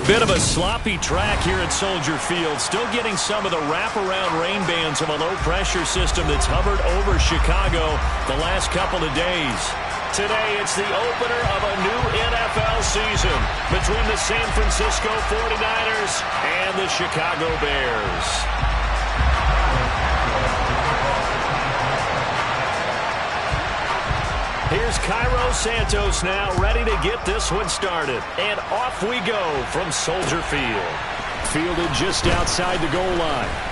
Bit of a sloppy track here at Soldier Field. Still getting some of the wraparound rain bands of a low-pressure system that's hovered over Chicago the last couple of days. Today, it's the opener of a new NFL season between the San Francisco 49ers and the Chicago Bears. Here's Cairo Santos now ready to get this one started. And off we go from Soldier Field. Fielded just outside the goal line.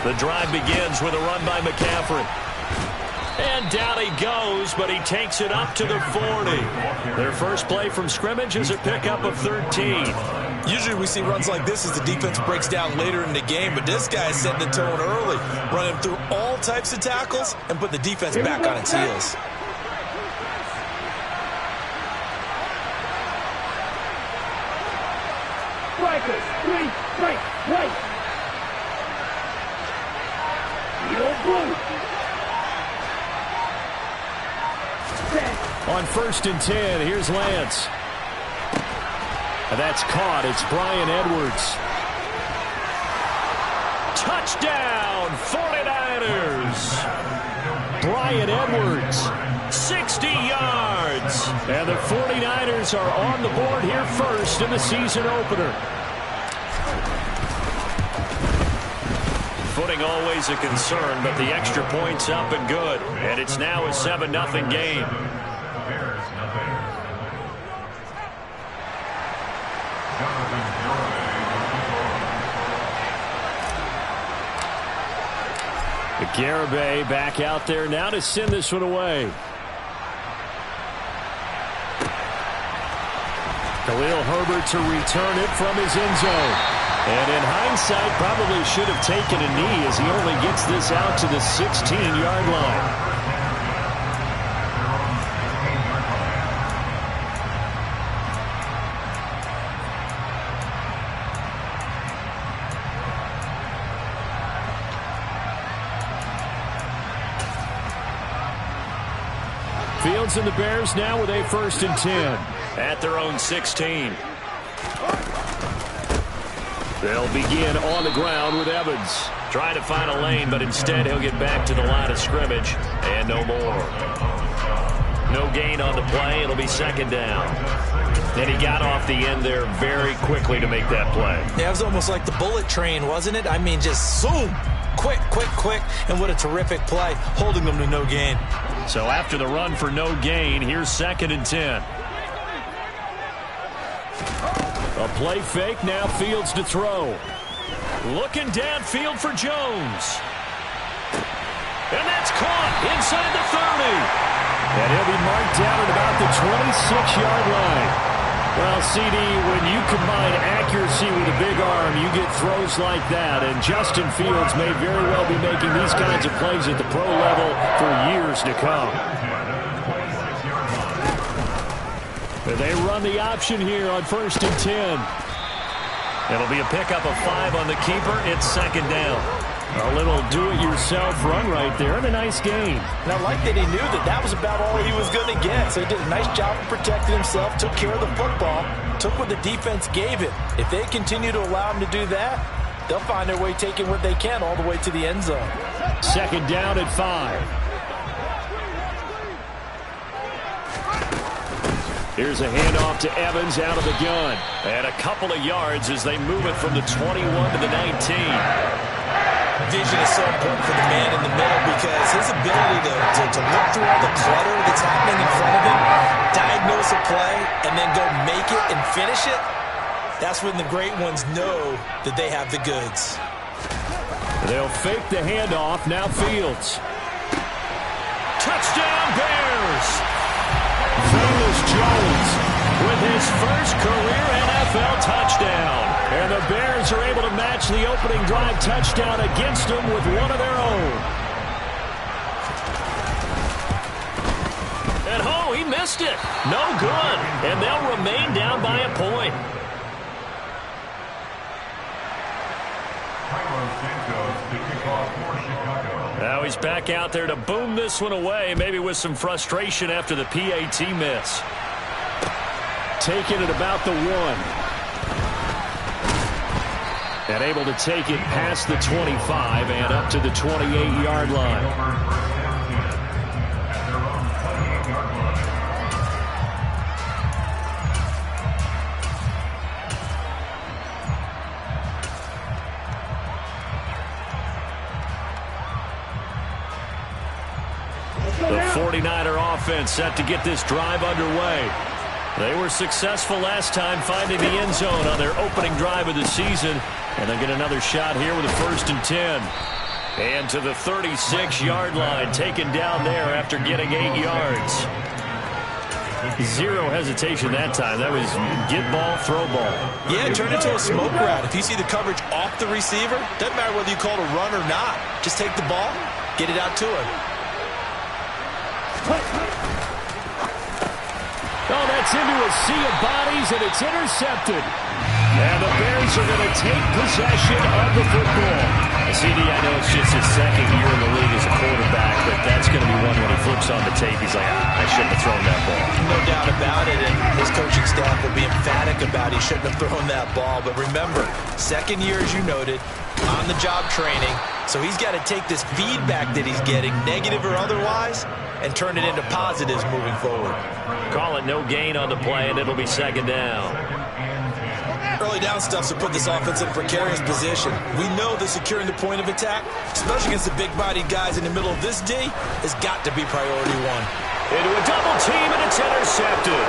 The drive begins with a run by McCaffrey. And down he goes, but he takes it up to the 40. Their first play from scrimmage is a pickup of 13. Usually we see runs like this as the defense breaks down later in the game, but this guy is setting the tone early, running through all types of tackles and put the defense back on its heels. Strikers, 3, strike, right. On 1st and 10, here's Lance. That's caught. It's Bryan Edwards. Touchdown, 49ers. Bryan Edwards, 60 yards. And the 49ers are on the board here first in the season opener. Footing always a concern, but the extra point's up and good. And it's now a 7-0 game. Garibay back out there now to send this one away. Khalil Herbert to return it from his end zone. And in hindsight, probably should have taken a knee as he only gets this out to the 16-yard line. Fields and the Bears now with a 1st and 10 at their own 16. They'll begin on the ground with Evans. Trying to find a lane, but instead he'll get back to the line of scrimmage. And no more. No gain on the play. It'll be 2nd down. And he got off the end there very quickly to make that play. Yeah, it was almost like the bullet train, wasn't it? I mean, just zoom. Quick, quick, quick. And what a terrific play, holding them to no gain. So after the run for no gain, here's 2nd and 10. A play fake, now Fields to throw. Looking downfield for Jones. And that's caught inside the 30. And he'll be marked down at about the 26-yard line. Well, CD, when you combine accuracy with a big arm, you get throws like that. And Justin Fields may very well be making these kinds of plays at the pro level for years to come. They run the option here on 1st and 10. It'll be a pickup of 5 on the keeper. It's 2nd down. A little do-it-yourself run right there and a nice gain. And I like that he knew that that was about all he was going to get. So he did a nice job of protecting himself, took care of the football, took what the defense gave him. If they continue to allow him to do that, they'll find their way taking what they can all the way to the end zone. 2nd down at 5. Here's a handoff to Evans out of the gun. And a couple of yards as they move it from the 21 to the 19. Vision is so important for the man in the middle because his ability to look through all the clutter that's happening in front of him, diagnose a play, and then go make it and finish it, that's when the great ones know that they have the goods. They'll fake the handoff. Now Fields. Touchdown, Bears! Famous Jones with his first career NFL touchdown. And the Bears are able to match the opening drive touchdown against them with one of their own. And oh, he missed it. No good. And they'll remain down by a point. Now he's back out there to boom this one away, maybe with some frustration after the PAT miss. Taking it about the 1. And able to take it past the 25 and up to the 28-yard line. The 49er offense set to get this drive underway. They were successful last time finding the end zone on their opening drive of the season. And they'll get another shot here with a 1st and 10. And to the 36-yard line, taken down there after getting 8 yards. Zero hesitation that time. That was get ball, throw ball. Yeah, turn into a smoke route. If you see the coverage off the receiver, doesn't matter whether you call it a run or not. Just take the ball, get it out to him. Oh, that's into a sea of bodies, and it's intercepted. And the Bears are going to take possession of the football. CD, I know it's just his second year in the league as a quarterback, but that's going to be one when he flips on the tape. He's like, I shouldn't have thrown that ball. No doubt about it, and his coaching staff will be emphatic about he shouldn't have thrown that ball. But remember, second year, as you noted, on-the-job training. So he's got to take this feedback that he's getting, negative or otherwise, and turn it into positives moving forward. Call it no gain on the play, and it'll be 2nd down. Early down stuff to put this offense in a precarious position. We know that securing the point of attack, especially against the big-bodied guys in the middle of this D, has got to be priority 1. Into a double team, and it's intercepted.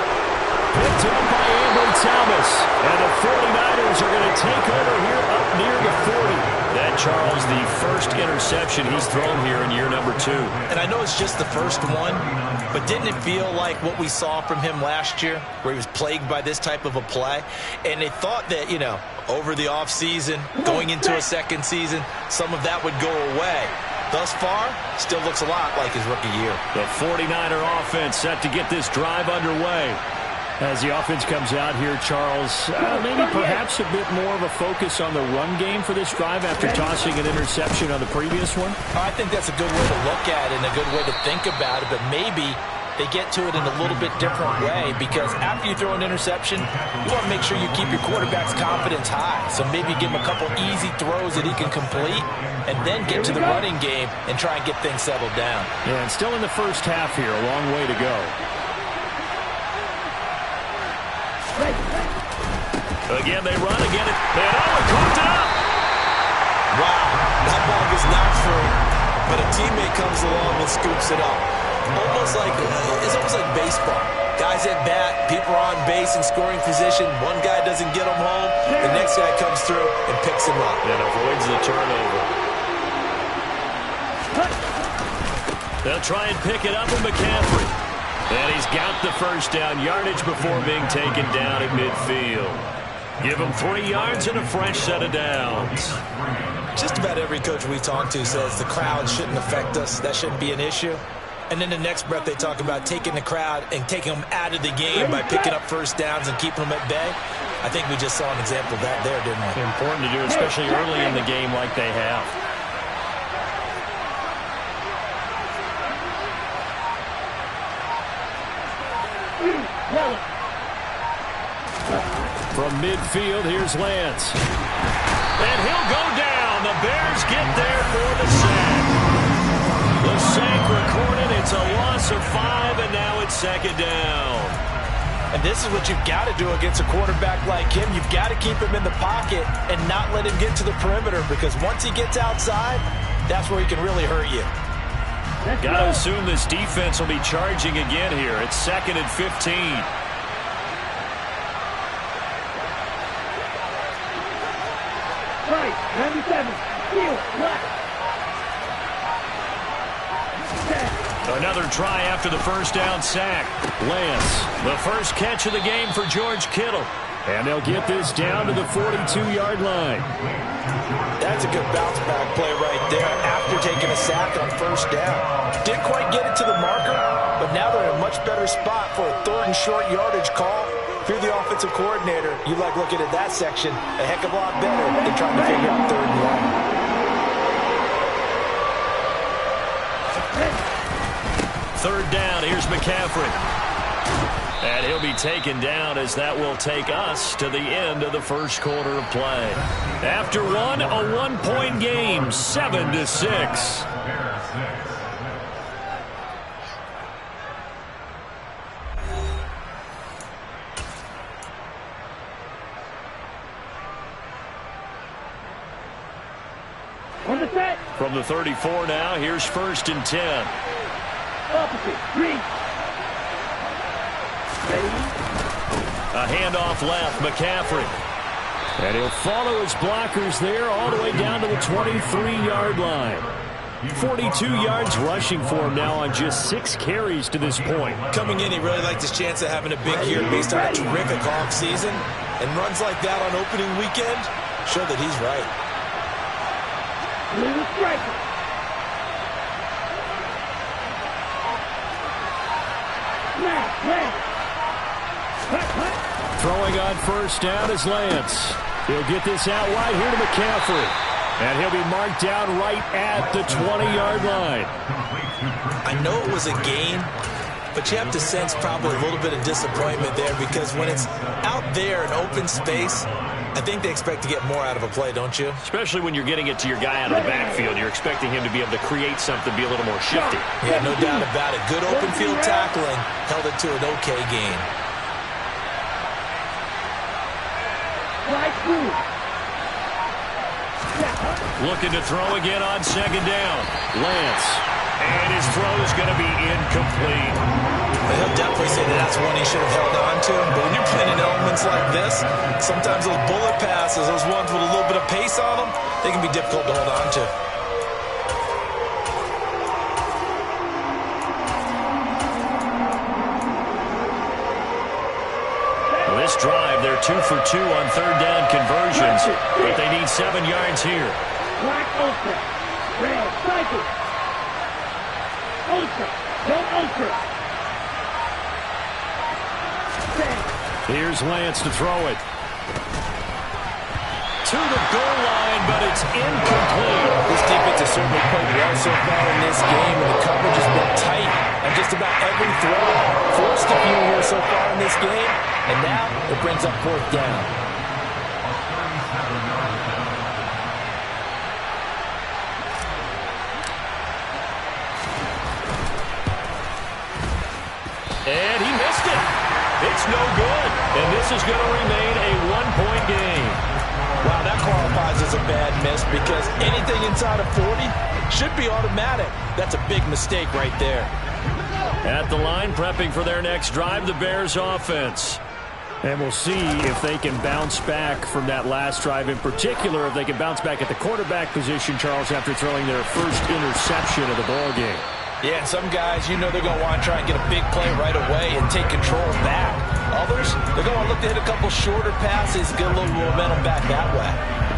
Picked up by Ambry Thomas. And the 49ers are going to take over here up near the 40. That, Charles, the first interception he's thrown here in year number 2. And I know it's just the first one, but didn't it feel like what we saw from him last year, where he was plagued by this type of a play? And they thought that, over the offseason, going into a second season, some of that would go away. Thus far, still looks a lot like his rookie year. The 49er offense set to get this drive underway. As the offense comes out here, Charles, maybe perhaps a bit more of a focus on the run game for this drive after tossing an interception on the previous one? I think that's a good way to look at it and a good way to think about it, but maybe they get to it in a little bit different way, because after you throw an interception, you want to make sure you keep your quarterback's confidence high. So maybe give him a couple easy throws that he can complete and then get to the running game and try and get things settled down. Yeah, and still in the first half here, a long way to go. Again, they run again. And cooked it up. Wow, that ball gets knocked through, but a teammate comes along and scoops it up. It's almost like baseball. Guys at bat, people are on base in scoring position. One guy doesn't get him home. The next guy comes through and picks him up. And avoids the turnover. They'll try and pick it up with McCaffrey. And he's got the first down, yardage before being taken down at midfield. Give him 3 yards and a fresh set of downs. Just about every coach we talk to says the crowd shouldn't affect us. That shouldn't be an issue. And then the next breath they talk about taking the crowd and taking them out of the game by picking up first downs and keeping them at bay. I think we just saw an example of that there, didn't we? Important to do, especially early in the game like they have. From midfield, here's Lance. And he'll go down. The Bears get there for the sack. The sack recorded. It's a loss of 5, and now it's 2nd down. And this is what you've got to do against a quarterback like him. You've got to keep him in the pocket and not let him get to the perimeter, because once he gets outside, that's where he can really hurt you. Got to assume this defense will be charging again here. It's 2nd and 15. Right, 97. Field left. Another try after the first down sack. Lance, the first catch of the game for George Kittle. And they'll get this down to the 42-yard line. That's a good bounce-back play right there after taking a sack on first down. Didn't quite get it to the marker, but now they're in a much better spot for a third and short yardage call. If you're the offensive coordinator, you like looking at that section a heck of a lot better than trying to figure out third and one. Third down, here's McCaffrey. And he'll be taken down as that will take us to the end of the first quarter of play. After one, a one-point game, 7-6. On the set. From the 34 now, here's 1st and 10. Opposite. Reach. A handoff left, McCaffrey. And he'll follow his blockers there all the way down to the 23-yard line. 42 yards rushing for him now on just 6 carries to this point. Coming in, he really liked his chance of having a big year based on a terrific offseason. And runs like that on opening weekend show that he's right. Little striker. Snap. Left. Throwing on first down is Lance. He'll get this out wide here to McCaffrey. And he'll be marked down right at the 20-yard line. I know it was a gain, but you have to sense probably a little bit of disappointment there because when it's out there in open space, I think they expect to get more out of a play, don't you? Especially when you're getting it to your guy out of the backfield. You're expecting him to be able to create something, be a little more shifty. Yeah, no doubt about it. Good open field tackling held it to an okay gain. Looking to throw again on second down. Lance. And his throw is going to be incomplete. He'll definitely say that that's one he should have held on to. But when you're playing in elements like this, sometimes those bullet passes, those ones with a little bit of pace on them, they can be difficult to hold on to. This drive, they're 2 for 2 on third down conversions, but they need 7 yards here. Black ultra. Red cycle. Ultra. Don't ultra. Here's Lance to throw it. To the goal line, but it's incomplete. This defense has certainly played well so far in this game, and the coverage has been tight on just about every throw. Forced a few here so far in this game, and now it brings up 4th down. And he missed it. It's no good. And this is going to remain a one-point game. Wow, that qualifies as a bad miss because anything inside of 40 should be automatic. That's a big mistake right there. At the line, prepping for their next drive, the Bears offense. And we'll see if they can bounce back from that last drive. In particular, if they can bounce back at the quarterback position, Charles, after throwing their first interception of the ballgame. Yeah, and some guys, you know they're going to want to try and get a big play right away and take control back. Others, they're going to look to hit a couple shorter passes, get a little momentum back that way.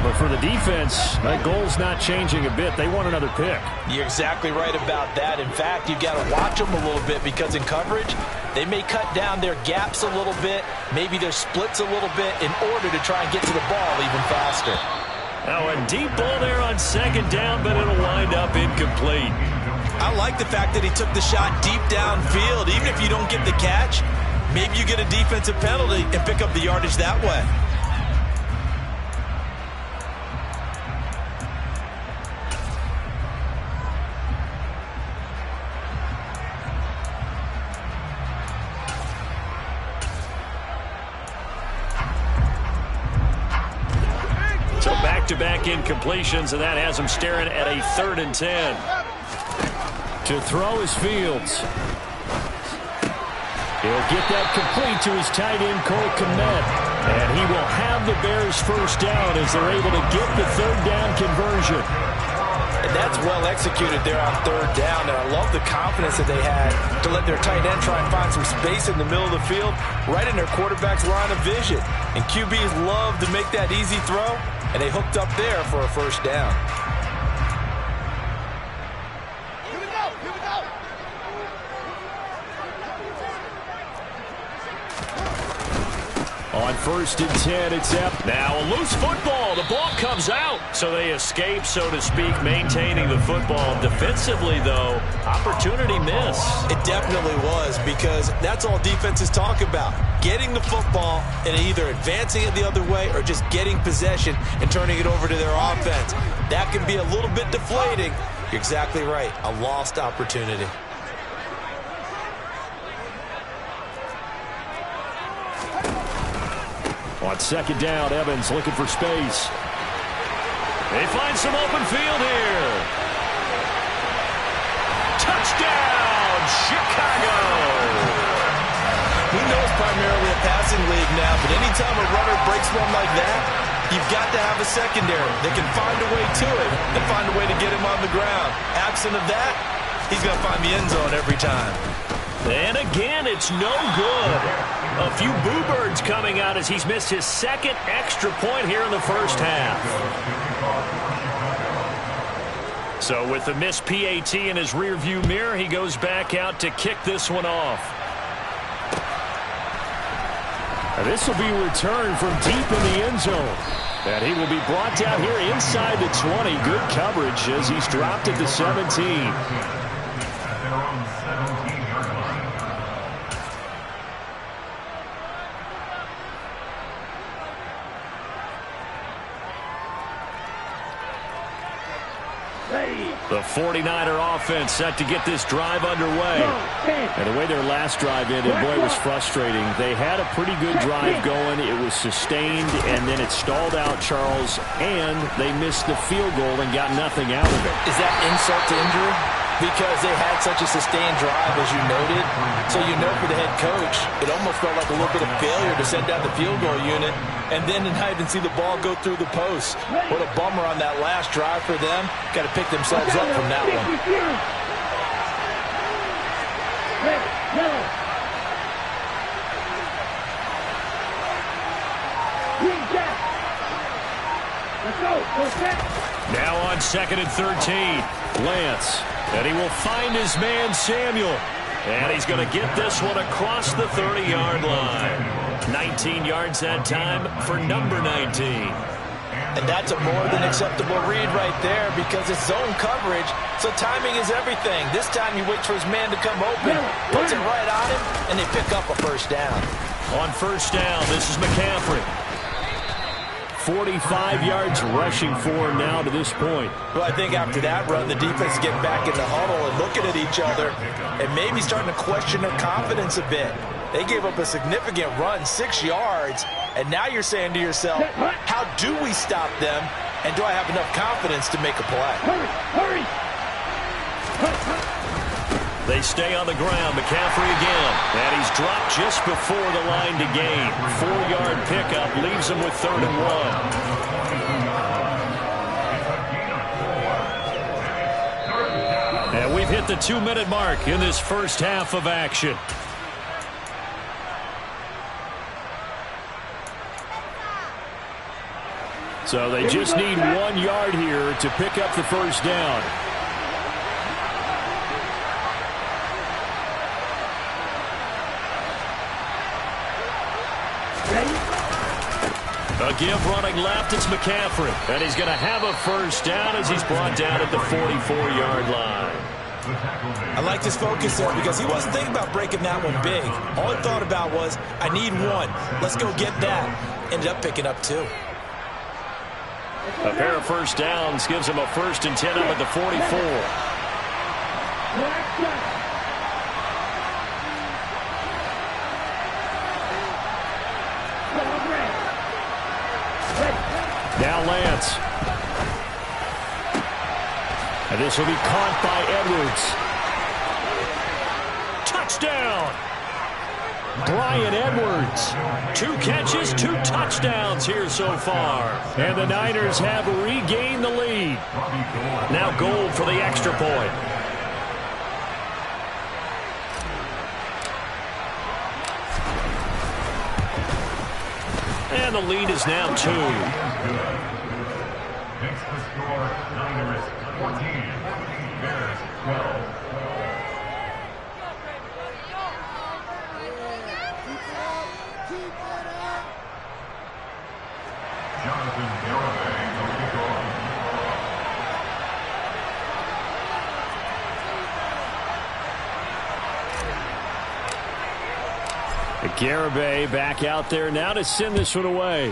But for the defense, that goal's not changing a bit. They want another pick. You're exactly right about that. In fact, you've got to watch them a little bit because in coverage, they may cut down their gaps a little bit, maybe their splits a little bit in order to try and get to the ball even faster. Now a deep ball there on second down, but it'll wind up incomplete. I like the fact that he took the shot deep downfield. Even if you don't get the catch, maybe you get a defensive penalty and pick up the yardage that way. So back-to-back incompletions, and that has him staring at a 3rd and 10. To throw is Fields. He'll get that complete to his tight end, Cole Kmet. And he will have the Bears first down as they're able to get the third down conversion. And that's well executed there on third down. And I love the confidence that they had to let their tight end try and find some space in the middle of the field, right in their quarterback's line of vision. And QBs love to make that easy throw, and they hooked up there for a first down. On 1st and 10, it's up. Now a loose football. The ball comes out. So they escape, so to speak, maintaining the football. Defensively, though, opportunity miss. It definitely was, because that's all defenses talk about. Getting the football and either advancing it the other way or just getting possession and turning it over to their offense. That can be a little bit deflating. You're exactly right. A lost opportunity. On 2nd down, Evans looking for space. They find some open field here. Touchdown, Chicago! We know it's primarily a passing league now, but anytime a runner breaks one like that, you've got to have a secondary that can find a way to it and find a way to get him on the ground. Absent of that, he's going to find the end zone every time. And again, it's no good. A few boo birds coming out as he's missed his second extra point here in the first half. So with the missed PAT in his rearview mirror, he goes back out to kick this one off. This will be returned from deep in the end zone. And he will be brought down here inside the 20. Good coverage as he's dropped at the 17. The 49er offense set to get this drive underway. And the way their last drive ended, boy, it was frustrating. They had a pretty good drive going. It was sustained, and then it stalled out, Charles, and they missed the field goal and got nothing out of it. Is that insult to injury? Because they had such a sustained drive, as you noted. So you know for the head coach, it almost felt like a little bit of failure to send down the field goal unit and then to not even see the ball go through the post. What a bummer on that last drive for them. Got to pick themselves up from that one. Now on 2nd and 13, Lance. And he will find his man, Samuel. And he's going to get this one across the 30-yard line. 19 yards that time for number 19. And that's a more than acceptable read right there because it's zone coverage, so timing is everything. This time he waits for his man to come open, puts it right on him, and they pick up a first down. On 1st down, this is McCaffrey. 45 yards rushing for him now to this point. Well, I think after that run, the defense is getting back in the huddle and looking at each other and maybe starting to question their confidence a bit. They gave up a significant run, 6 yards, and now you're saying to yourself, how do we stop them, and do I have enough confidence to make a play? Hurry! They stay on the ground. McCaffrey again. And he's dropped just before the line to gain. 4-yard pickup leaves him with 3rd and 1. And we've hit the 2-minute mark in this first half of action. So they just need 1 yard here to pick up the first down. A give running left, it's McCaffrey. And he's going to have a first down as he's brought down at the 44-yard line. I like his focus there because he wasn't thinking about breaking that one big. All he thought about was, I need one. Let's go get that. Ended up picking up 2. A pair of first downs gives him a 1st and 10 up at the 44. Now Lance. And this will be caught by Edwards. Touchdown! Bryan Edwards. 2 catches, 2 touchdowns here so far. And the Niners have regained the lead. Now Gold for the extra point. And the lead is now 2. Makes the score Niners 14, Bears 12. Jonathan Garibay to kick off. Garibay back out there now to send this one away.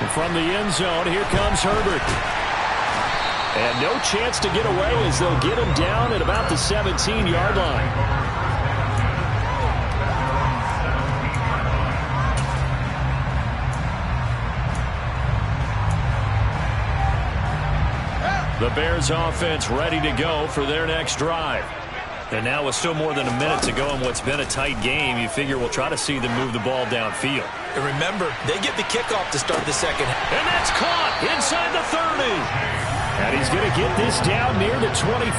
And from the end zone, here comes Herbert. And no chance to get away as they'll get him down at about the 17-yard line. The Bears offense ready to go for their next drive. And now with still more than a minute to go in what's been a tight game, you figure we'll try to see them move the ball downfield. And remember, they get the kickoff to start the second half. And that's caught inside the 30. And he's going to get this down near the 25.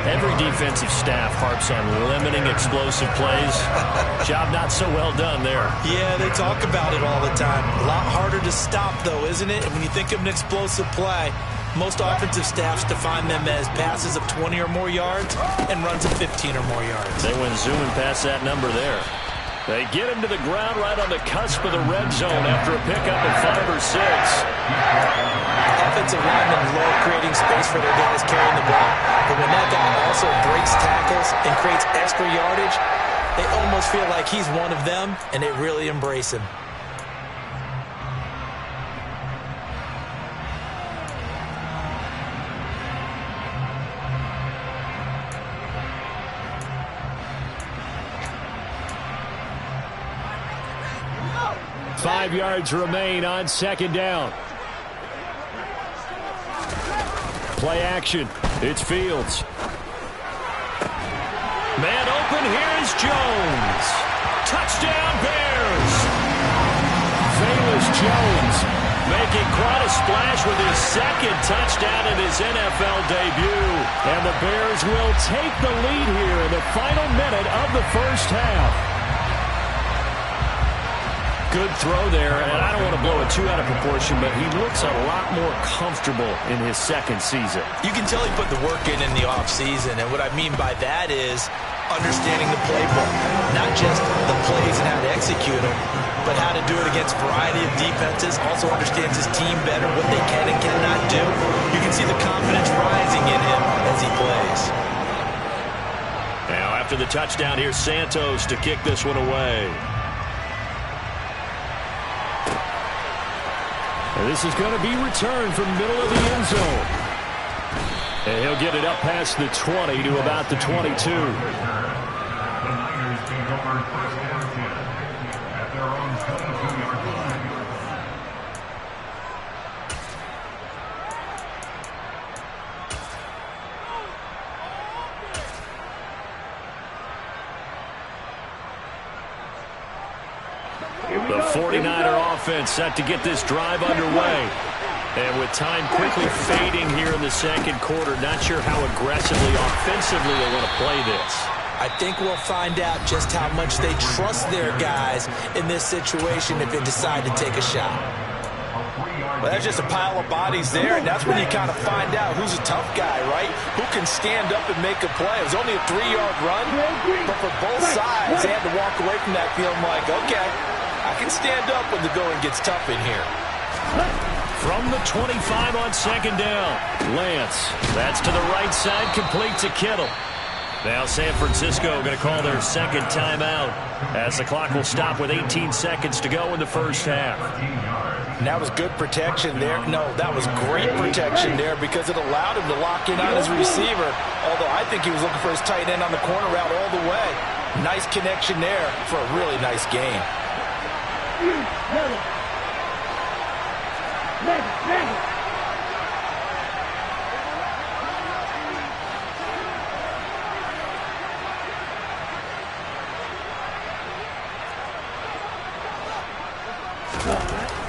Every defensive staff harps on limiting explosive plays. Job not so well done there. Yeah, they talk about it all the time. A lot harder to stop, though, isn't it? And when you think of an explosive play, most offensive staffs define them as passes of 20 or more yards and runs of 15 or more yards. They went zooming past that number there. They get him to the ground right on the cusp of the red zone after a pickup of 5 or 6. Offensive linemen love creating space for their guys carrying the ball, but when that guy also breaks tackles and creates extra yardage, they almost feel like he's one of them, and they really embrace him. Five yards remain on second down. Play action. It's Fields. Man open. Here is Jones. Touchdown Bears. Velus Jones making quite a splash with his second touchdown in his NFL debut. And the Bears will take the lead here in the final minute of the first half. Good throw there, and I don't want to blow it too out of proportion, but he looks a lot more comfortable in his second season. You can tell he put the work in the offseason, and what I mean by that is understanding the playbook. Not just the plays and how to execute them, but how to do it against a variety of defenses. Also understands his team better, what they can and cannot do. You can see the confidence rising in him as he plays. Now, after the touchdown, here's Santos to kick this one away. And this is going to be returned from middle of the end zone. And he'll get it up past the 20 to about the 22. The Niners take over first and 10 at their own 22-yard line. The 49er offense set to get this drive underway. And with time quickly fading here in the second quarter, not sure how aggressively, offensively they want to play this. I think we'll find out just how much they trust their guys in this situation if they decide to take a shot. Well, that's just a pile of bodies there, and that's when you kind of find out who's a tough guy, right? Who can stand up and make a play. It was only a 3-yard run, but for both sides, they had to walk away from that feeling like, okay, I can stand up when the going gets tough in here. From the 25 on second down, Lance. That's to the right side, complete to Kittle. Now San Francisco going to call their second timeout as the clock will stop with 18 seconds to go in the first half. And that was good protection there. No, that was great protection there because it allowed him to lock in on his receiver, although I think he was looking for his tight end on the corner route all the way. Nice connection there for a really nice game.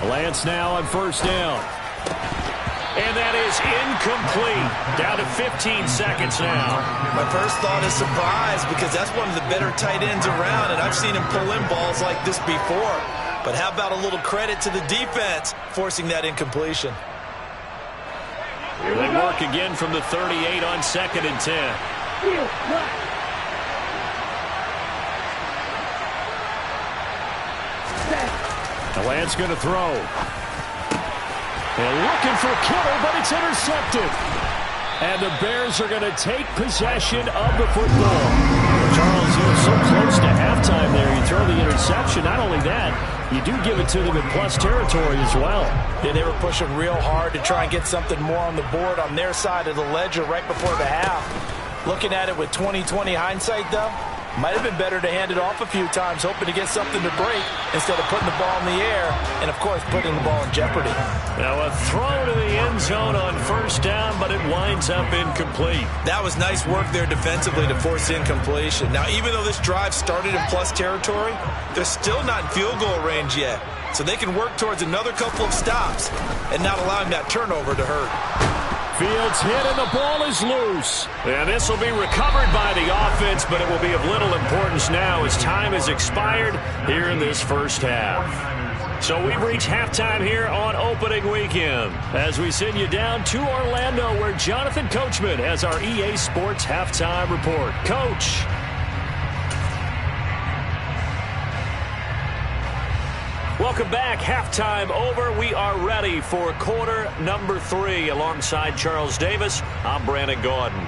Lance now on first down. And that is incomplete. Down to 15 seconds now. My first thought is surprise because that's one of the better tight ends around, and I've seen him pull in balls like this before. But how about a little credit to the defense forcing that incompletion? They work again from the 38 on 2nd and 10. Now Lance going to throw. And looking for Kittle, but it's intercepted. And the Bears are going to take possession of the football. Charles, you were so close to halftime there. You throw the interception. Not only that, you do give it to them in plus territory as well. Yeah, they were pushing real hard to try and get something more on the board on their side of the ledger right before the half. Looking at it with 20/20 hindsight, though, might have been better to hand it off a few times, hoping to get something to break instead of putting the ball in the air and, of course, putting the ball in jeopardy. Now a throw to the end zone on first down, but it winds up incomplete. That was nice work there defensively to force incompletion. Now, even though this drive started in plus territory, they're still not in field goal range yet. So they can work towards another couple of stops and not allowing that turnover to hurt. Fields hit and the ball is loose. And this will be recovered by the offense, but it will be of little importance now as time has expired here in this first half. So we've reached halftime here on opening weekend as we send you down to Orlando where Jonathan Coachman has our EA Sports halftime report. Coach. Welcome back. Halftime over. We are ready for quarter number 3 alongside Charles Davis. I'm Brandon Gordon.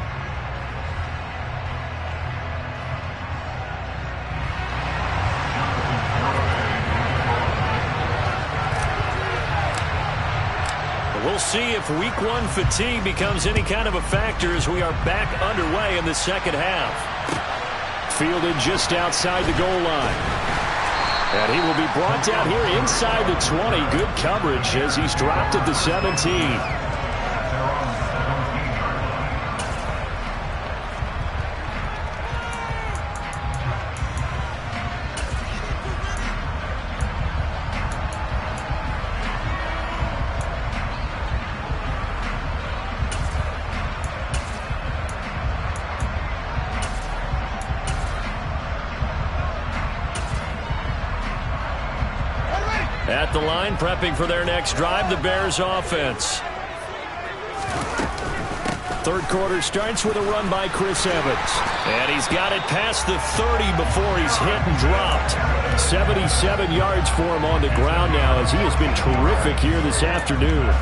We'll see if week 1 fatigue becomes any kind of a factor as we are back underway in the second half. Fielded just outside the goal line. And he will be brought down here inside the 20. Good coverage as he's dropped at the 17. At the line, prepping for their next drive, the Bears offense. Third quarter starts with a run by Chris Evans. And he's got it past the 30 before he's hit and dropped. 77 yards for him on the ground now as he has been terrific here this afternoon.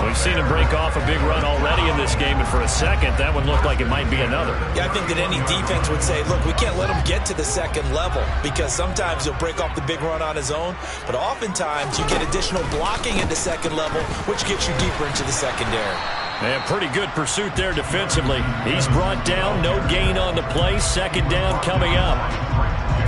We've seen him break off a big run already in this game, and for a second, that one looked like it might be another. Yeah, I think that any defense would say, look, we can't let him get to the second level because sometimes he'll break off the big run on his own, but oftentimes you get additional blocking at the second level, which gets you deeper into the secondary. And pretty good pursuit there defensively. He's brought down, no gain on the play, second down coming up.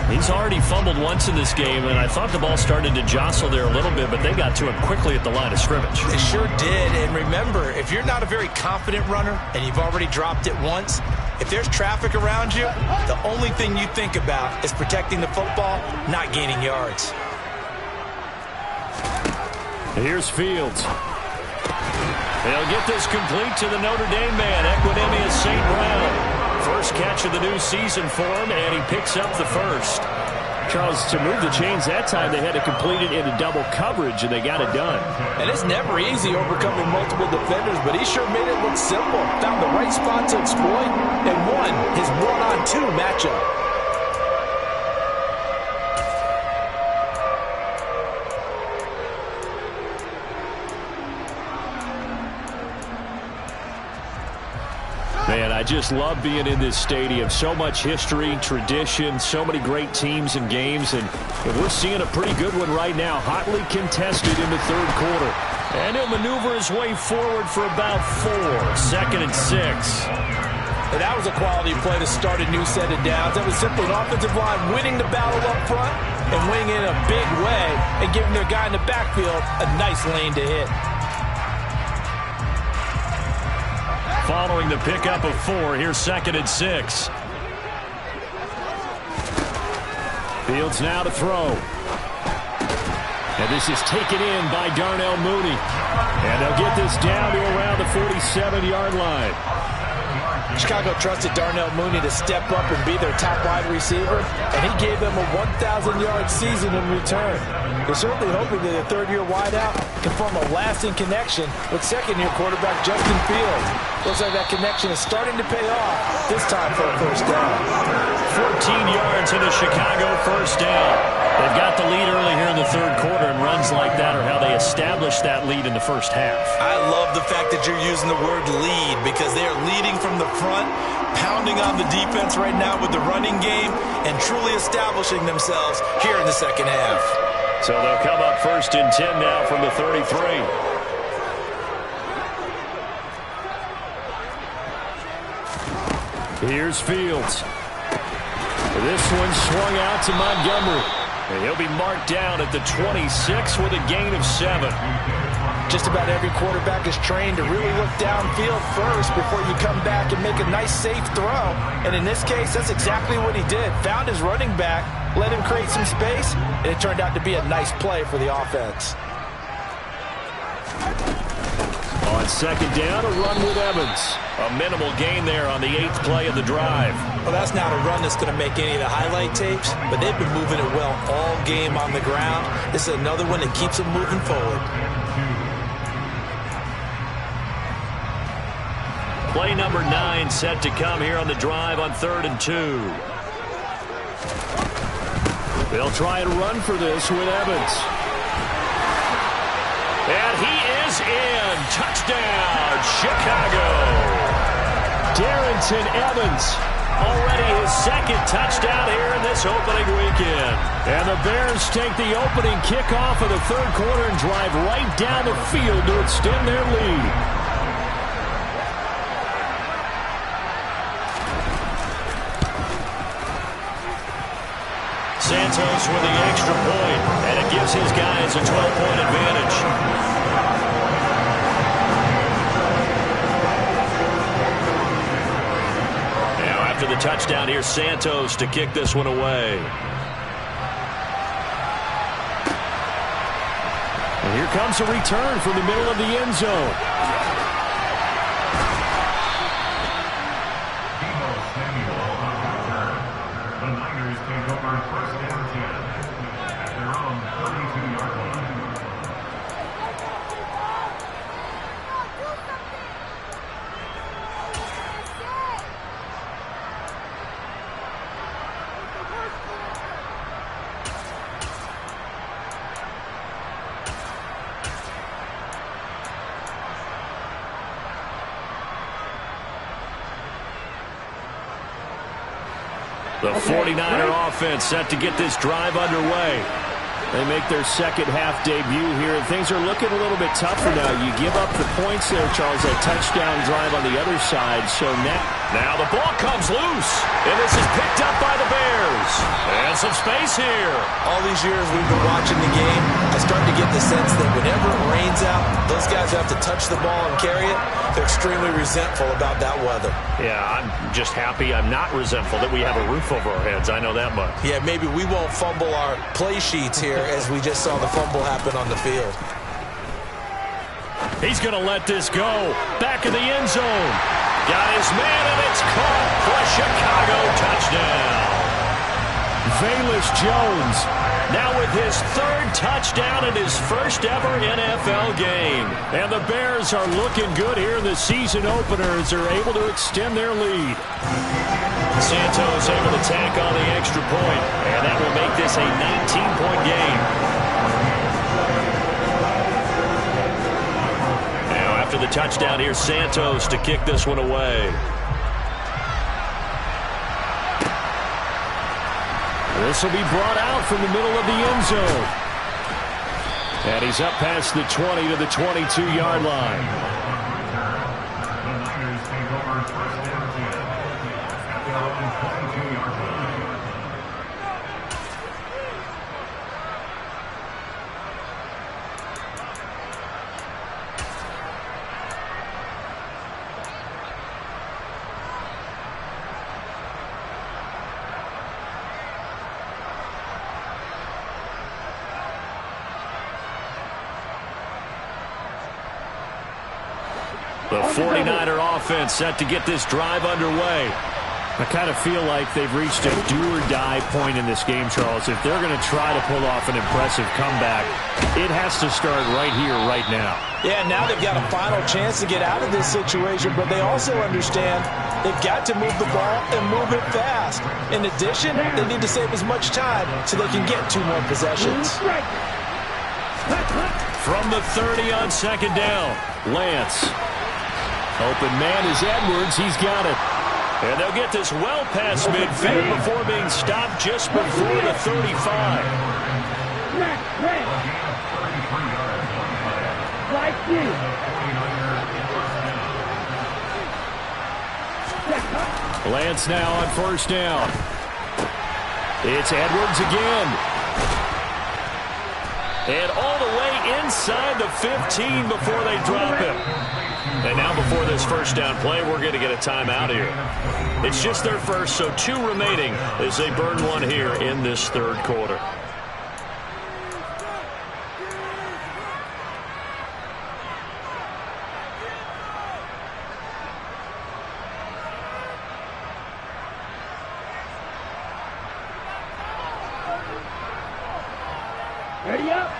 He's already fumbled once in this game, and I thought the ball started to jostle there a little bit, but they got to him quickly at the line of scrimmage. They sure did, and remember, if you're not a very confident runner and you've already dropped it once, if there's traffic around you, the only thing you think about is protecting the football, not gaining yards. Here's Fields. They'll get this complete to the Notre Dame man, Equinemius St. Brown. First catch of the new season for him, and he picks up the first. Charles, to move the chains that time, they had to complete it into double coverage, and they got it done. And it's never easy overcoming multiple defenders, but he sure made it look simple. Found the right spot to exploit and won his 1-on-2 matchup. Man, I just love being in this stadium. So much history, tradition, so many great teams and games, and we're seeing a pretty good one right now. Hotly contested in the third quarter. And he'll maneuver his way forward for about 4. 2nd and 6. And that was a quality play to start a new set of downs. That was simply an offensive line winning the battle up front and winning it in a big way and giving their guy in the backfield a nice lane to hit. Following the pickup of 4, here's 2nd and 6. Fields now to throw. And this is taken in by Darnell Mooney. And they'll get this down to around the 47-yard line. Chicago trusted Darnell Mooney to step up and be their top wide receiver, and he gave them a 1,000-yard season in return. They're certainly hoping that a third-year wideout can form a lasting connection with second-year quarterback Justin Fields. Looks like that connection is starting to pay off, this time for a first down. 14 yards in a Chicago first down. They've got the lead early here in the third quarter, and runs like that are how they established that lead in the first half. I love the fact that you're using the word lead because they are leading from the front, pounding on the defense right now with the running game, and truly establishing themselves here in the second half. So they'll come up first and 10 now from the 33. Here's Fields. This one swung out to Montgomery. And he'll be marked down at the 26 with a gain of 7. Just about every quarterback is trained to really look downfield first before you come back and make a nice, safe throw. And in this case, that's exactly what he did. Found his running back, let him create some space, and it turned out to be a nice play for the offense. On second down, a run with Evans. A minimal gain there on the 8th play of the drive. Well, that's not a run that's going to make any of the highlight tapes, but they've been moving it well all game on the ground. This is another one that keeps them moving forward. Play number 9 set to come here on the drive on 3rd and 2. They'll try and run for this with Evans. And he is in. Touchdown, Chicago. Darrington Evans, already his second touchdown here in this opening weekend. And the Bears take the opening kickoff of the third quarter and drive right down the field to extend their lead. Santos with the extra point, and it gives his guys a 12-point advantage. After the touchdown, here's Santos to kick this one away. And here comes a return from the middle of the end zone. The Niners take over first and 10 at their own 32-yard line. The 49er offense set to get this drive underway. They make their second half debut here, and things are looking a little bit tougher now. You give up the points there, Charles, that touchdown drive on the other side. So now the ball comes loose, and this is picked up by the Bears. And some space here. All these years we've been watching the game, I start to get the sense that whenever it rains out, those guys who have to touch the ball and carry it, they're extremely resentful about that weather. Yeah, I'm just happy I'm not resentful that we have a roof over our heads. I know that much. Yeah, maybe we won't fumble our play sheets here as we just saw the fumble happen on the field. He's going to let this go. Back in the end zone. Got his man, and it's caught for a Chicago touchdown. Velus Jones now with his third touchdown in his first ever NFL game. And the Bears are looking good here in the season opener as they're able to extend their lead. Santos able to tack on the extra point, and that will make this a 19-point game. Now after the touchdown, here's Santos to kick this one away. This will be brought out from the middle of the end zone. And he's up past the 20 to the 22-yard line. The Niners take over first and 10 at their own 22-yard line. 49er offense set to get this drive underway. I kind of feel like they've reached a do-or-die point in this game, Charles. If they're going to try to pull off an impressive comeback, it has to start right here, right now. Yeah, now they've got a final chance to get out of this situation, but they also understand they've got to move the ball and move it fast. In addition, they need to save as much time so they can get 2 more possessions. From the 30 on second down, Lance. Open man is Edwards. He's got it. And they'll get this well past midfield before being stopped just before the 35. Lance now on first down. It's Edwards again. And all the way inside the 15 before they drop him. And now before this first down play, we're going to get a timeout here. It's just their first, so 2 remaining as they burn one here in this third quarter. Ready up.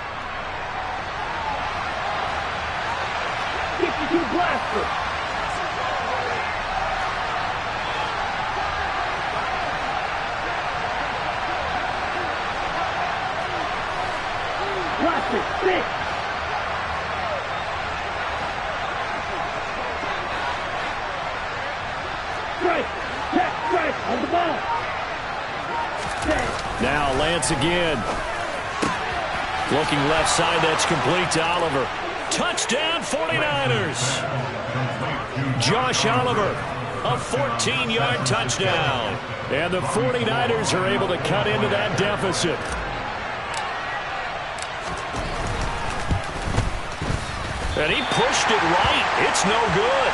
52 blaster. Blaster, 6. Strike, check, strike, on the ball. 10. Now Lance again. Looking left side, that's complete to Oliver. Touchdown 49ers. Josh Oliver, a 14-yard touchdown. And the 49ers are able to cut into that deficit. And he pushed it right. It's no good.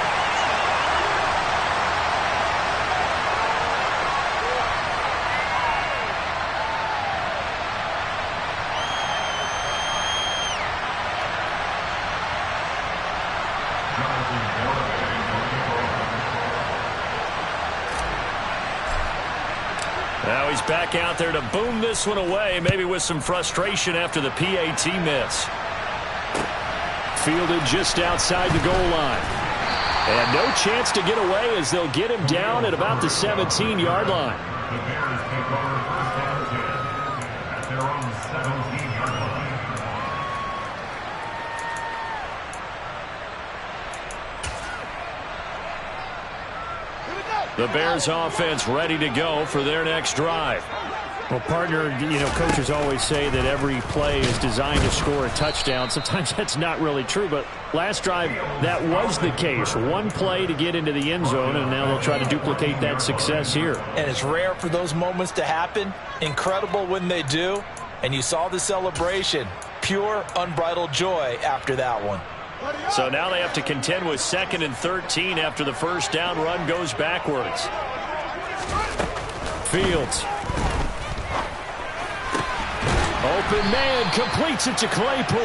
Now he's back out there to boom this one away, maybe with some frustration after the PAT miss. Fielded just outside the goal line. And no chance to get away as they'll get him down at about the 17-yard line. The Bears take over first and 10 at their own 17-yard line. The Bears offense ready to go for their next drive. Well, partner, coaches always say that every play is designed to score a touchdown. Sometimes that's not really true, but last drive, that was the case. One play to get into the end zone, and now they'll try to duplicate that success here. And it's rare for those moments to happen. Incredible when they do. And you saw the celebration. Pure, unbridled joy after that one. So now they have to contend with 2nd and 13 after the first down run goes backwards. Fields. Open man completes it to Claypool.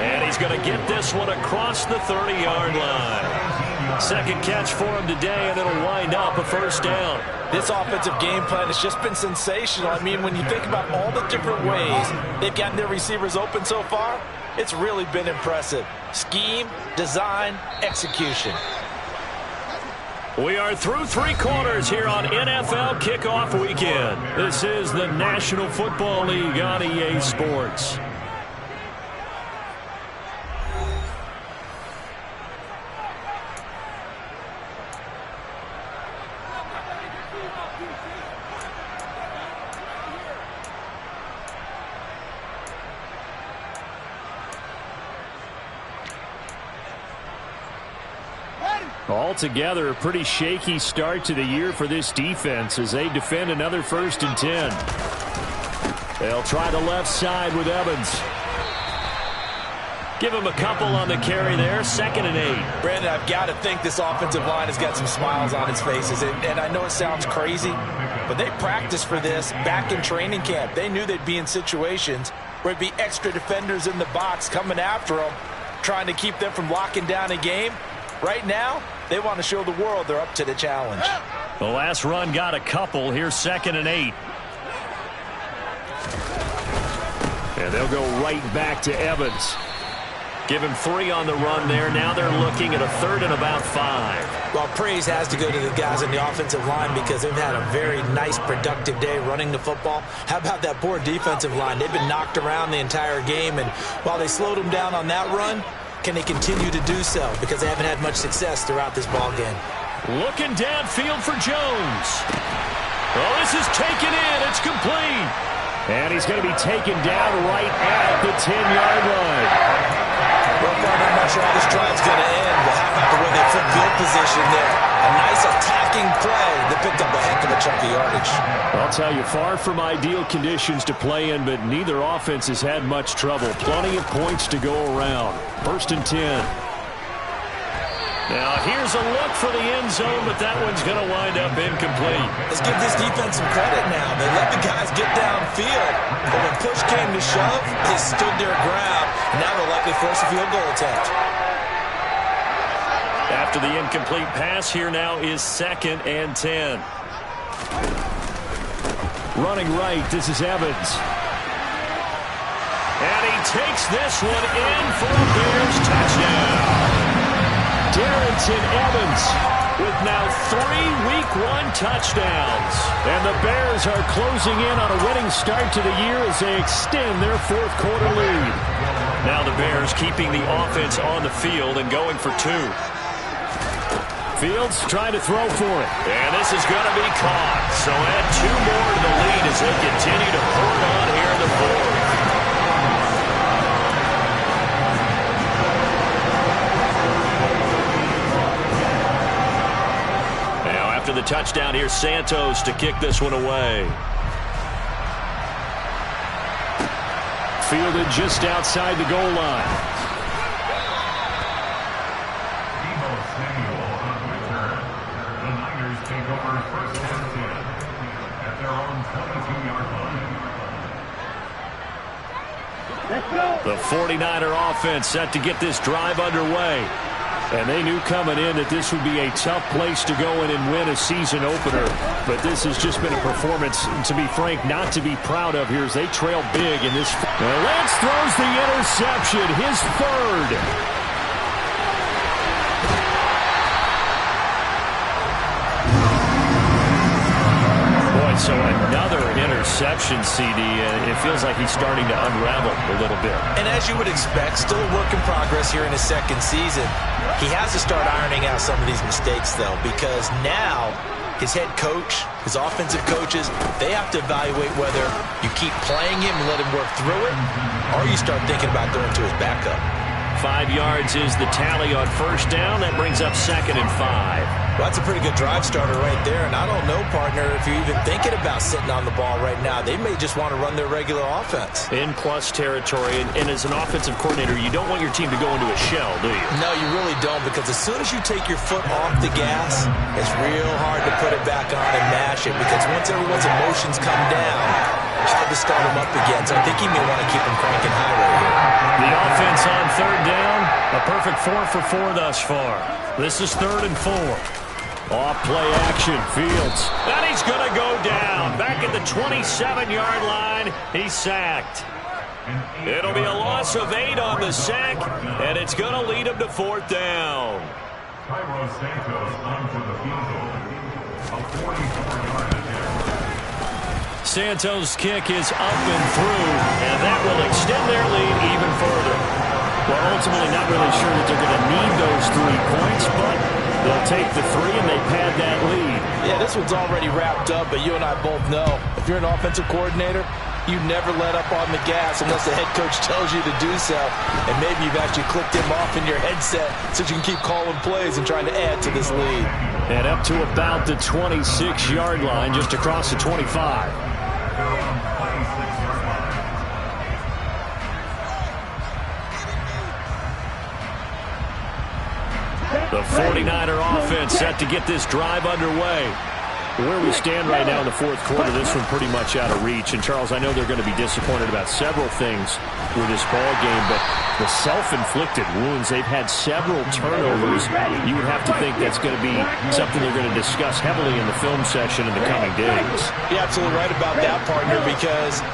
And he's going to get this one across the 30-yard line. Second catch for him today, and it'll wind up a first down. This offensive game plan has just been sensational. I mean, when you think about all the different ways they've gotten their receivers open so far, it's really been impressive. Scheme, design, execution. We are through 3 quarters here on NFL Kickoff Weekend. This is the National Football League on EA Sports. Altogether, a pretty shaky start to the year for this defense as they defend another 1st and 10. They'll try the left side with Evans. Give him a couple on the carry there. 2nd and 8. Brandon, I've got to think this offensive line has got some smiles on its faces. And I know it sounds crazy, but they practiced for this back in training camp. They knew they'd be in situations where it'd be extra defenders in the box coming after them, trying to keep them from locking down a game. Right now, they want to show the world they're up to the challenge. The last run got a couple. Here's 2nd and 8. And they'll go right back to Evans. Give him 3 on the run there. Now they're looking at a 3rd and about 5. Well, praise has to go to the guys on the offensive line because they've had a very nice, productive day running the football. How about that poor defensive line? They've been knocked around the entire game, and while they slowed them down on that run, can they continue to do so? Because they haven't had much success throughout this ball game. Looking downfield for Jones. Oh, this is taken in. It's complete. And he's going to be taken down right at the 10-yard line. Well, partner, I'm not sure how this drive's going to end, but how about the way they flip field position there? A nice attacking play that picked up a heck of a chunk of yardage. I'll tell you, far from ideal conditions to play in, but neither offense has had much trouble. Plenty of points to go around. 1st and 10. Now, here's a look for the end zone, but that one's going to wind up incomplete. Let's give this defense some credit now. They let the guys get downfield, but when push came to shove, they stood their ground, and now they'll likely force a field goal attempt. After the incomplete pass, here now is 2nd and 10. Running right, this is Evans. And he takes this one in for a Bears touchdown. Darrington Evans with now 3 Week 1 touchdowns. And the Bears are closing in on a winning start to the year as they extend their 4th quarter lead. Now the Bears keeping the offense on the field and going for 2. Fields trying to throw for it. And this is going to be caught. So add 2 more to the lead as they continue to pour it on here in the 4th. After the touchdown, here's Santos to kick this one away. Fielded just outside the goal line. The Niners take over 1st and 10 at their own 22-yard line. Let's go. The 49er offense set to get this drive underway. And they knew coming in that this would be a tough place to go in and win a season opener. But this has just been a performance, to be frank, not to be proud of here as they trail big in this. Lance throws the interception, his 3rd. So another interception, CD. It feels like he's starting to unravel a little bit. And as you would expect, still a work in progress here in his 2nd season. He has to start ironing out some of these mistakes, though, because now his head coach, his offensive coaches, they have to evaluate whether you keep playing him and let him work through it, or you start thinking about going to his backup. 5 yards is the tally on 1st down. That brings up 2nd and 5. Well, that's a pretty good drive starter right there, and I don't know, partner, if you're even thinking about sitting on the ball right now. They may just want to run their regular offense. In plus territory, and as an offensive coordinator, you don't want your team to go into a shell, do you? No, you really don't, because as soon as you take your foot off the gas, it's real hard to put it back on and mash it, because once everyone's emotions come down, it's hard to start them up again. So I think he may want to keep them cranking high right here. The offense on 3rd down, a perfect 4 for 4 thus far. This is 3rd and 4. Off play action, Fields. And he's going to go down. Back at the 27-yard line, he's sacked. It'll be a loss of 8 on the sack, and it's going to lead him to 4th down. Santos onto the field goal. A 44-yard attempt. Santos' kick is up and through, and that will extend their lead even further. Well, ultimately not really sure that they're going to need those 3 points, but they'll take the 3 and they pad that lead. Yeah, this one's already wrapped up, but you and I both know if you're an offensive coordinator, you never let up on the gas unless the head coach tells you to do so. And maybe you've actually clicked him off in your headset so you can keep calling plays and trying to add to this lead. And up to about the 26-yard line, just across the 25. The 49er offense set to get this drive underway. Where we stand right now in the fourth quarter, this one pretty much out of reach. And, Charles, I know they're going to be disappointed about several things with this ball game, but the self-inflicted wounds, they've had several turnovers. You would have to think that's going to be something they're going to discuss heavily in the film session in the coming days. You're absolutely right about that, partner, because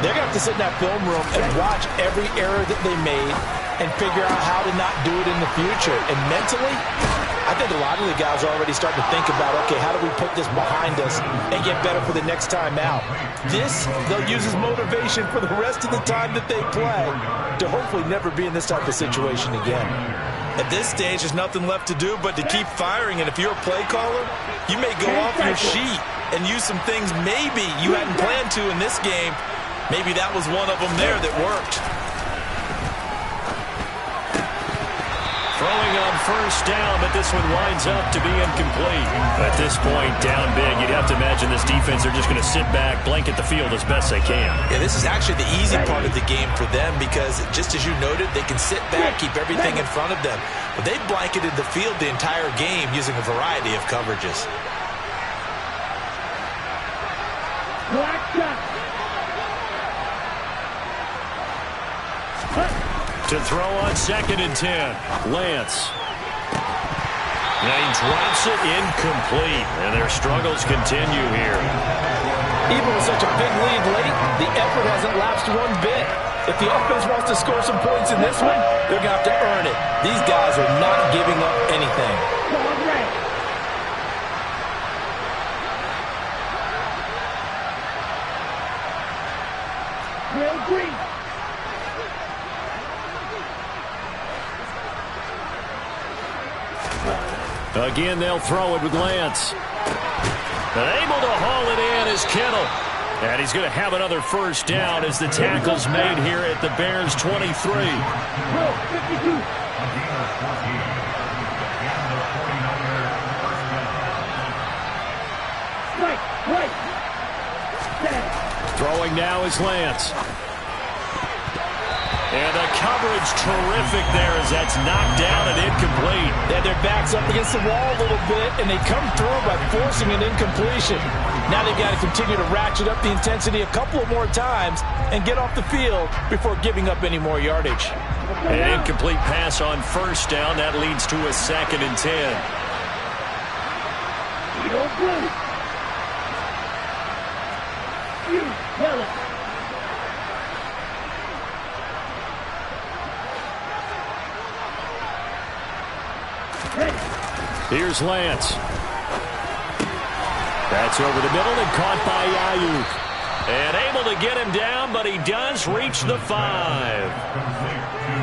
they're going to have to sit in that film room and watch every error that they made and figure out how to not do it in the future. And mentally, I think a lot of the guys are already starting to think about, okay, how do we put this behind us and get better for the next time out? This, they'll use as motivation for the rest of the time that they play to hopefully never be in this type of situation again. At this stage, there's nothing left to do but to keep firing. And if you're a play caller, you may go off your sheet and use some things maybe you hadn't planned to in this game. Maybe that was one of them there that worked. Throwing on first down, but this one winds up to be incomplete. At this point, down big, you'd have to imagine this defense are just going to sit back, blanket the field as best they can. Yeah, this is actually the easy part of the game for them because, just as you noted, they can sit back, keep everything in front of them. But they've blanketed the field the entire game using a variety of coverages. To throw on 2nd and 10, Lance. And he drops it incomplete, and their struggles continue here. Even with such a big lead late, the effort hasn't lapsed one bit. If the offense wants to score some points in this one, they're going to have to earn it. These guys are not giving up anything. Green. Again, they'll throw it with Lance. And able to haul it in is Kittle. And he's going to have another first down as the tackle's made here at the Bears' 23. Throwing now is Lance. And the coverage terrific there as that's knocked down and incomplete. They had their backs up against the wall a little bit, and they come through by forcing an incompletion. Now they've got to continue to ratchet up the intensity a couple of more times and get off the field before giving up any more yardage. An incomplete pass on first down. That leads to a 2nd and 10. Here's Lance. That's over the middle and caught by Ayuk. And able to get him down, but he does reach the 5.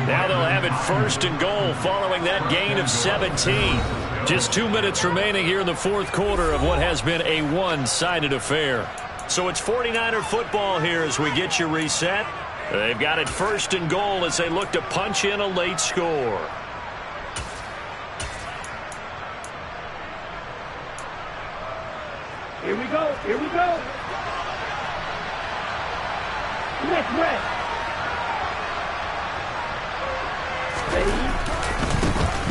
Now they'll have it 1st and goal following that gain of 17. Just 2 minutes remaining here in the fourth quarter of what has been a one-sided affair. So it's 49er football here as we get you reset. They've got it 1st and goal as they look to punch in a late score. Here we go. Here we go. Next red.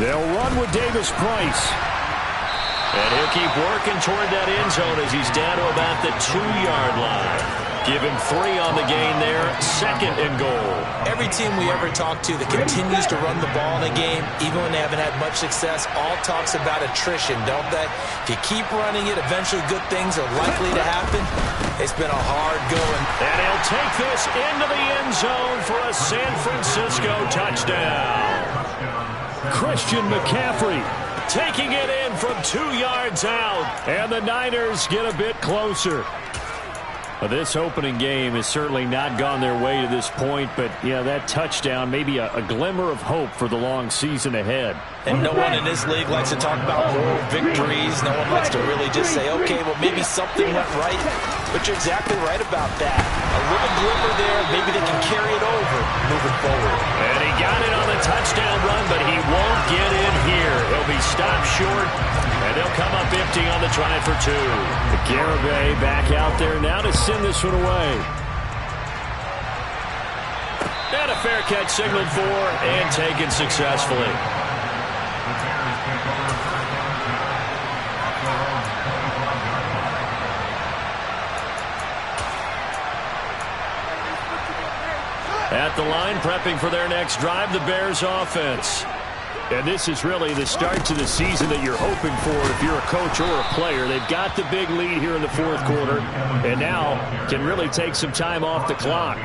They'll run with Davis Price. And he'll keep working toward that end zone as he's down to about the 2-yard line. Give him 3 on the gain there. 2nd and goal. Every team we ever talk to that continues to run the ball in a game, even when they haven't had much success, all talks about attrition, don't they? If you keep running it, eventually good things are likely to happen. It's been a hard going. And he'll take this into the end zone for a San Francisco touchdown. Christian McCaffrey taking it in from 2 yards out. And the Niners get a bit closer. Well, this opening game has certainly not gone their way to this point, but, yeah, that touchdown, maybe a glimmer of hope for the long season ahead. And no one in this league likes to talk about moral victories. No one likes to really just say, okay, well, maybe something went right. But you're exactly right about that. A little glimmer there, maybe they can carry it over moving forward. And he got it on the touchdown run, but he won't get in here. He'll be stopped short, and they'll come up empty on the try for 2. Garibay back out there now to send this one away. And a fair catch signaled for and taken successfully. the line, prepping for their next drive, the Bears offense. And this is really the start to the season that you're hoping for if you're a coach or a player. They've got the big lead here in the fourth quarter, and now can really take some time off the clock.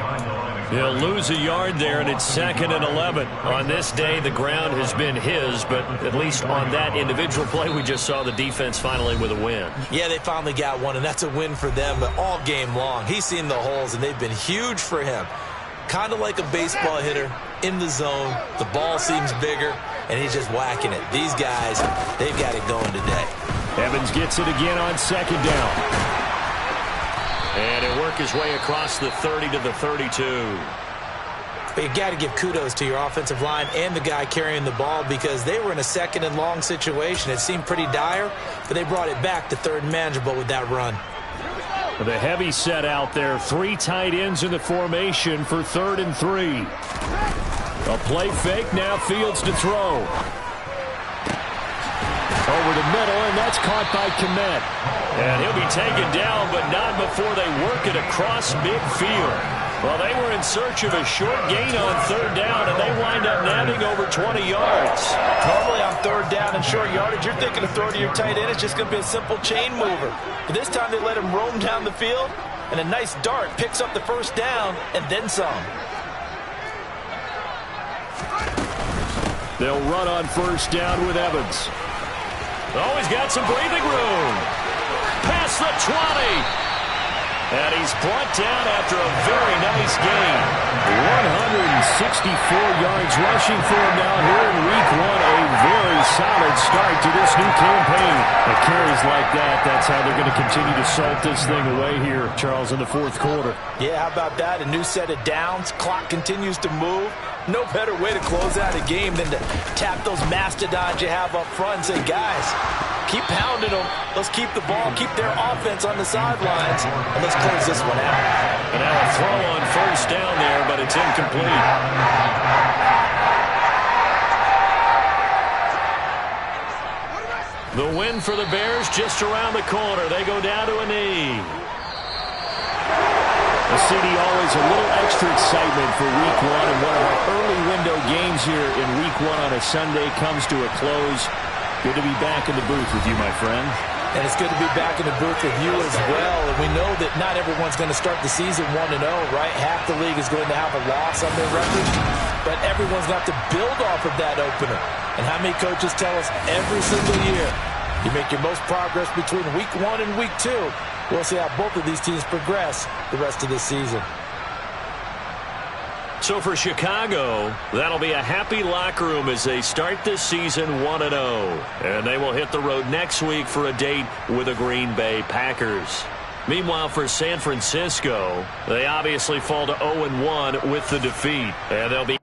He'll lose a yard there, and it's 2nd and 11. On this day, the ground has been his, but at least on that individual play, we just saw the defense finally with a win. Yeah, they finally got one, and that's a win for them, but all game long, he's seen the holes, and they've been huge for him. Kind of like a baseball hitter in the zone. The ball seems bigger, and he's just whacking it. These guys, they've got it going today. Evans gets it again on 2nd down. And he'll work his way across the 30 to the 32. But you got to give kudos to your offensive line and the guy carrying the ball because they were in a 2nd and long situation. It seemed pretty dire, but they brought it back to 3rd and manageable with that run. The heavy set out there. 3 tight ends in the formation for 3rd and 3. A play fake. Now Fields to throw. Over the middle, and that's caught by Kmet. And he'll be taken down, but not before they work it across midfield. Well, they were in search of a short gain on 3rd down, and they wind up nabbing over 20 yards. Normally on 3rd down and short yardage, you're thinking of throwing to your tight end. It's just going to be a simple chain mover. But this time they let him roam down the field, and a nice dart picks up the 1st down and then some. They'll run on 1st down with Evans. Oh, he's got some breathing room. Past the 20. And he's brought down after a very nice game. 164 yards rushing for him now here in week 1. A very solid start to this new campaign. The carries like that, that's how they're going to continue to salt this thing away here, Charles, in the 4th quarter. Yeah, how about that? A new set of downs. Clock continues to move. No better way to close out a game than to tap those mastodons you have up front and say, guys, keep pounding them. Let's keep the ball, keep their offense on the sidelines, and let's close this one out. And now a throw on 1st down there, but it's incomplete. The win for the Bears just around the corner. They go down to a knee. The CD always a little extra excitement for week 1, and one of our early window games here in week 1 on a Sunday comes to a close. Good to be back in the booth with you, my friend. And it's good to be back in the booth with you as well. And we know that not everyone's going to start the season 1-0, right? Half the league is going to have a loss on their record. But everyone's got to build off of that opener. And how many coaches tell us every single year, you make your most progress between week 1 and week 2. We'll see how both of these teams progress the rest of this season. So for Chicago, that'll be a happy locker room as they start this season 1-0. And they will hit the road next week for a date with the Green Bay Packers. Meanwhile, for San Francisco, they obviously fall to 0-1 with the defeat. And they'll be